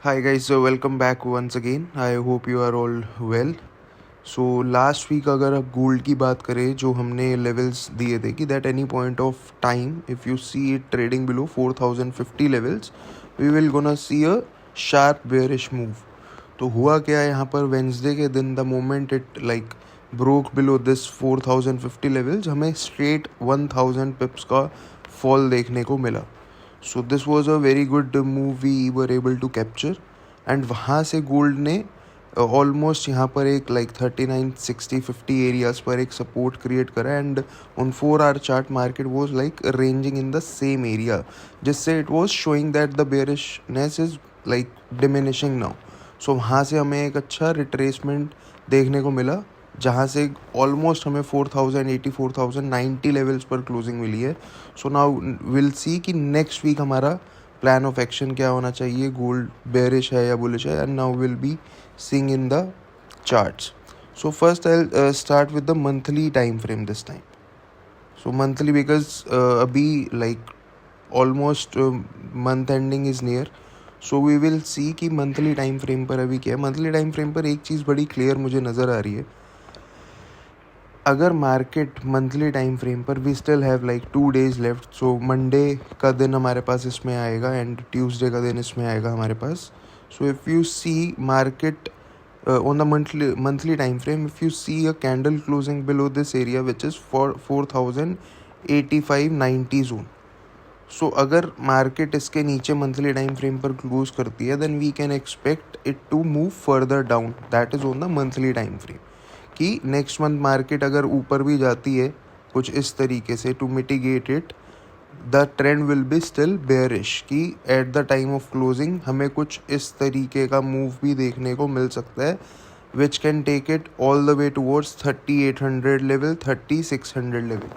Hi guys, so welcome back once again. I hope you are all well. So last week अगर आप gold की बात करें जो हमने लेवल्स दिए थे कि that any point of time if you see it trading below 4050 levels we will gonna see a sharp bearish move. तो हुआ क्या है यहाँ पर वेंसडे के दिन the moment it like broke below this 4050 levels हमें स्ट्रेट 1000 पिप्स का फॉल देखने को मिला. So this was a very good move we were able to capture and वहाँ से गोल्ड ने ऑलमोस्ट यहाँ पर एक लाइक 39 60 50 एरियाज पर एक सपोर्ट क्रिएट करा and on 4 hour chart market was like ranging in the same area जिससे it was showing that the bearishness is like diminishing now. So वहाँ से हमें एक अच्छा रिट्रेसमेंट देखने को मिला जहाँ से ऑलमोस्ट हमें 4080 4090 लेवल्स पर क्लोजिंग मिली है. सो नाउ विल सी कि नेक्स्ट वीक हमारा प्लान ऑफ एक्शन क्या होना चाहिए, गोल्ड बेयरिश है या बुलिश है, and now will be seeing in the charts. So first I'll start with the monthly time frame this time. So monthly because abhi like almost month ending is near. So we will see कि monthly time frame पर अभी क्या है. monthly time frame पर एक चीज़ बड़ी clear मुझे नज़र आ रही है. अगर मार्केट मंथली टाइम फ्रेम पर we still have like 2 days left. So Monday का दिन हमारे पास इसमें आएगा एंड ट्यूसडे का दिन इसमें आएगा हमारे पास. So if you see market on the monthly time frame, if you see a candle closing below this area which is for 4085-90 zone. So अगर market इसके नीचे monthly time frame पर close करती है then we can expect it to move further down. That is on the monthly time frame. कि next month market अगर ऊपर भी जाती है कुछ इस तरीके से to mitigate it, the trend will be still bearish कि at the time of closing हमें कुछ इस तरीके का मूव भी देखने को मिल सकता है which can take it all the way towards 3800 level 3600 level.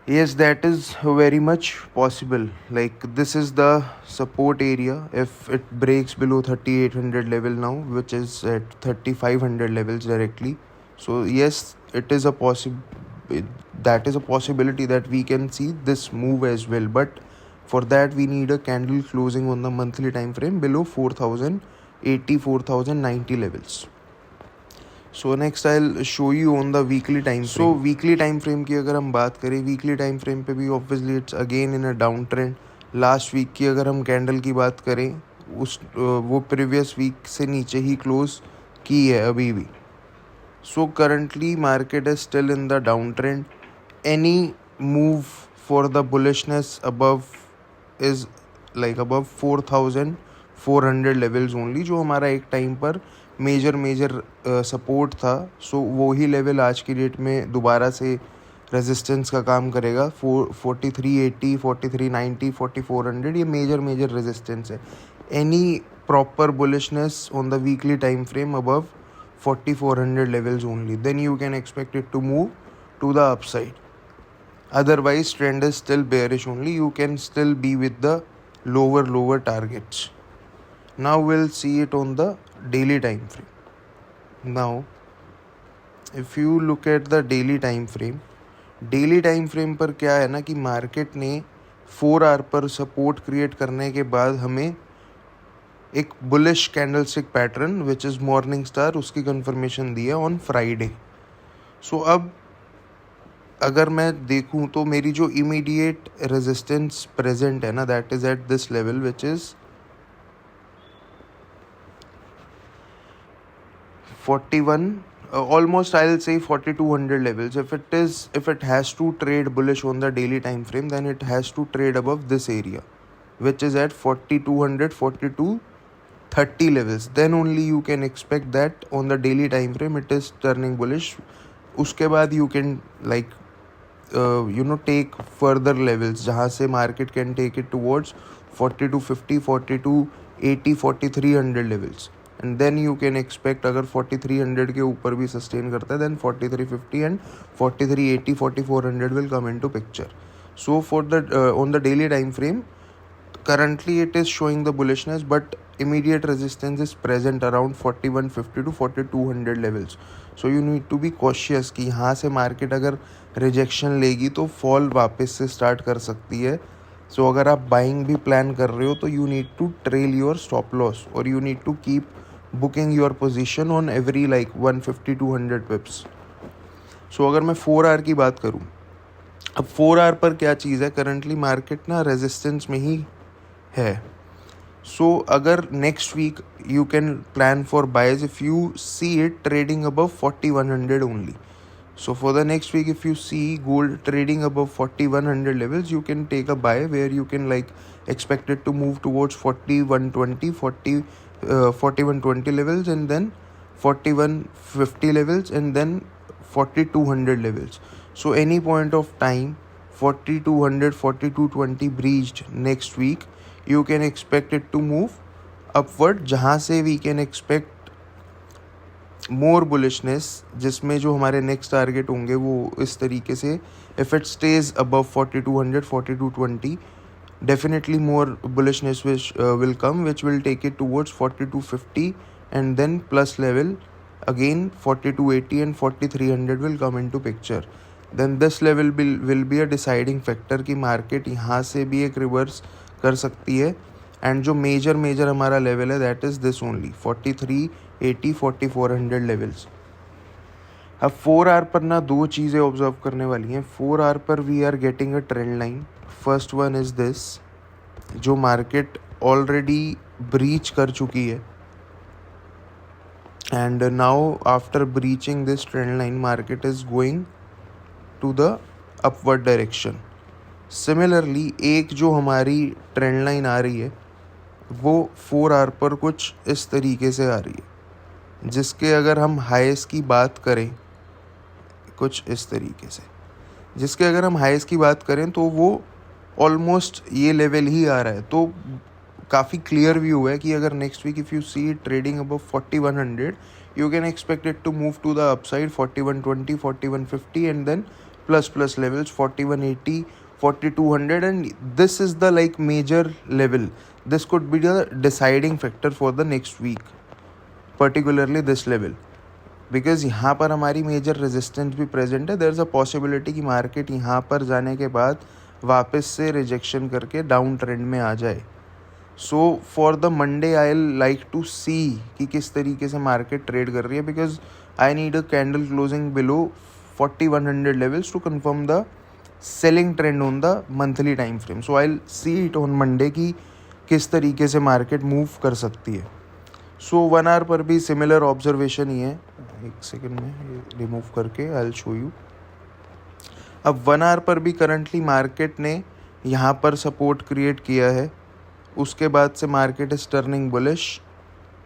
Yes, that is very much possible. Like this is the support area. If it breaks below 3800 level now, which is at 3500 levels directly, so yes, it is a that is a possibility that we can see this move as well. But for that we need a candle closing on the monthly time frame below 4080 4090 levels. So next I show you on the weekly time. So weekly time frame की अगर हम बात करें, weekly time frame पे भी obviously it's again in a down trend. Last week की अगर हम कैंडल की बात करें वो प्रीवियस वीक से नीचे ही क्लोज की है अभी भी. So currently market is still in the down trend. Any move for the bullishness above is like above 4400 levels only, जो हमारा एक टाइम पर मेजर सपोर्ट था. सो वो ही लेवल आज की डेट में दोबारा से रेजिस्टेंस का काम करेगा. 4380 4390 4400 ये मेजर रेजिस्टेंस है. Any proper bullishness on the weekly time frame above 4400 levels only, then you can expect it to move to the upside. Otherwise trend is still bearish only. You can still be with the lower targets. Now we'll see it on the daily time frame. Now if you look at the daily time frame पर क्या है ना कि market ने 4 hour पर support create करने के बाद हमें एक bullish candlestick pattern which is morning star उसकी कंफर्मेशन दी है ऑन फ्राइडे. सो अब अगर मैं देखूं तो मेरी जो इमीडिएट रेजिस्टेंस प्रेजेंट है ना that is at this level which is 41 almost I'll say 4200 levels. If it has to trade bullish on the daily time frame, then it has to trade above this area which is at 4200 4230 levels. Then only you can expect that on the daily time frame it is turning bullish. उसके बाद you can like take further levels जहाँ से market can take it towards 4250 4280 4300 levels. And then you can expect अगर 4300 के ऊपर भी sustain करता है then 4350 and 4380 4400 will come into picture. So for the on the daily time frame currently it is showing the bullishness, but immediate resistance is present around 4150 to 4200 levels. So you need to be cautious कि यहाँ से market अगर rejection लेगी तो fall वापस से start कर सकती है सो अगर आप बाइंग भी प्लान कर रहे हो तो you need to trail your stop loss और you need to keep booking your position on every like 150-200 pips. So अगर मैं 4 आवर की बात करूँ, अब 4 आवर पर क्या चीज़ है, करंटली मार्केट ना रेजिस्टेंस में ही है. सो अगर next week you can plan for buys if you see it trading above 4100 only. So for the next week, if you see gold trading above 4100 levels, you can take a buy where you can like expect it to move towards 4120, 4120 levels, and then 4150 levels, and then 4200 levels. So any point of time 4200, 4220 breached next week, you can expect it to move upward, जहाँ से we can expect more bullishness, जिसमें जो हमारे next target होंगे वो इस तरीके से, if it stage above 4200, 4220, definitely more bullishness which will come, which will take it towards 4250, and then plus level again 4280 and 4300 will come into picture. Then this level will be a deciding factor कि market यहाँ से भी एक reverse कर सकती है. And जो major हमारा लेवल है that is this only 4380, 4400 levels. अब 4 आवर पर ना दो चीज़ें ऑब्जर्व करने वाली हैं. 4 आवर पर we are getting a trend line. First one is this, जो मार्केट ऑलरेडी ब्रीच कर चुकी है, and now after breaching this trend line market is going to the upward direction. Similarly एक जो हमारी ट्रेंड लाइन आ रही है वो 4 आवर पर कुछ इस तरीके से आ रही है, जिसके अगर हम हाईस की बात करें कुछ इस तरीके से, जिसके अगर हम हाईस की बात करें तो वो ऑलमोस्ट ये लेवल ही आ रहा है. तो काफ़ी क्लियर व्यू है कि अगर next week if you see trading above 4100, you can expect it to move to the upside 4120, 4150, and then plus levels 4180, 4200, and this is the like major level. This could be the deciding factor for the next week, particularly this level, because यहाँ पर हमारी major resistance भी present है. There is a possibility कि market यहाँ पर जाने के बाद वापस से रिजेक्शन करके डाउन ट्रेंड में आ जाए. So for the Monday I like to see कि किस तरीके से मार्केट ट्रेड कर रही है, because I need a candle closing below 4100 levels to confirm the selling trend on the monthly time frame. So I see it on Monday कि किस तरीके से मार्केट मूव कर सकती है. सो 1 आवर पर भी सिमिलर ऑब्जर्वेशन ही है. एक सेकेंड में रिमूव करके आई विल शो यू. अब 1 आवर पर भी करंटली मार्केट ने यहाँ पर सपोर्ट क्रिएट किया है. उसके बाद से मार्केट इज टर्निंग बुलिश,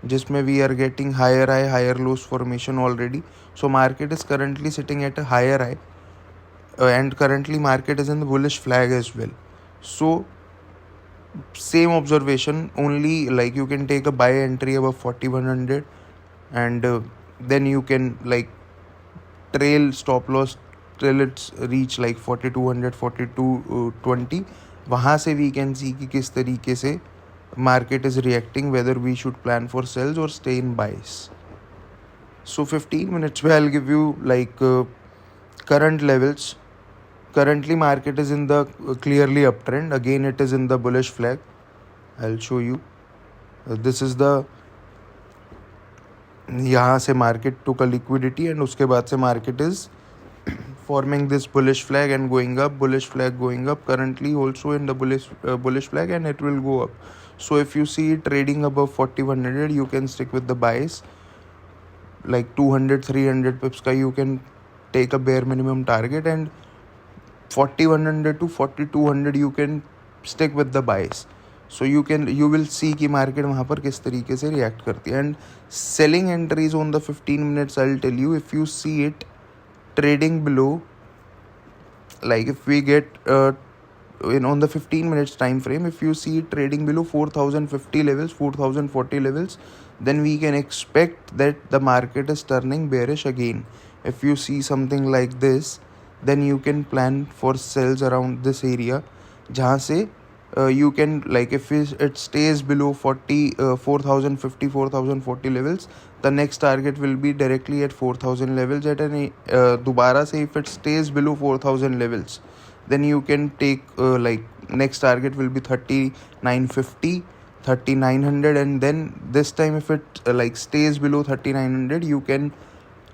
जिसमें we are getting higher high higher lows formation already. So market is currently sitting at a higher high and currently market is in the bullish flag as well. So same observation, only like you can take a buy entry above 4100, and then you can like trail stop loss till it's reach like 4200, 4220. वहाँ से we can see कि किस तरीके से market is reacting, whether we should plan for sells or stay in buys. So 15 minutes में I'll give you like current levels. Currently market is in the clearly uptrend. Again it is in the bullish flag. I'll show you. This is the, यहाँ से market took a liquidity and उसके बाद से market is forming this bullish flag and going up. Bullish flag going up. Currently also in the bullish flag, and it will go up. So if you see it trading above 4100, you can stick with the buys. Like 200-300 pips का you can take a bare minimum target, and 4100 to 4200 you can stick with the buys. So you will see कि market वहाँ पर किस तरीके से react करती है. And selling entries on the 15 minutes, I'll tell you, if you see it trading below, like if we get on the 15 minutes time frame, if you see it trading below 4050 levels, 4040 levels, then we can expect that the market is turning bearish again. If you see something like this, then you can plan for sells around this area, जहाँ से you can like if it stays below 4050, 4040 levels, the next target will be directly at 4000 levels at any दोबारा से if it stays below 4000 levels, then you can take like next target will be 3950, 3900, and then this time if it like stays below 3900, you can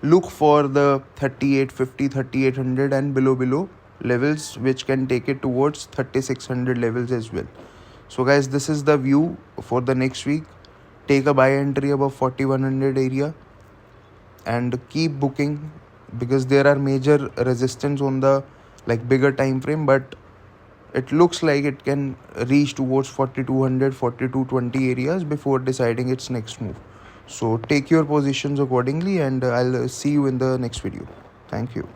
look for the 3850, 3800 and below levels, which can take it towards 3600 levels as well. So guys, this is the view for the next week. Take a buy entry above 4100 area and keep booking, because there are major resistance on the like bigger time frame, but it looks like it can reach towards 4200, 4220 areas before deciding its next move. So take your positions accordingly, and I'll see you in the next video. Thank you.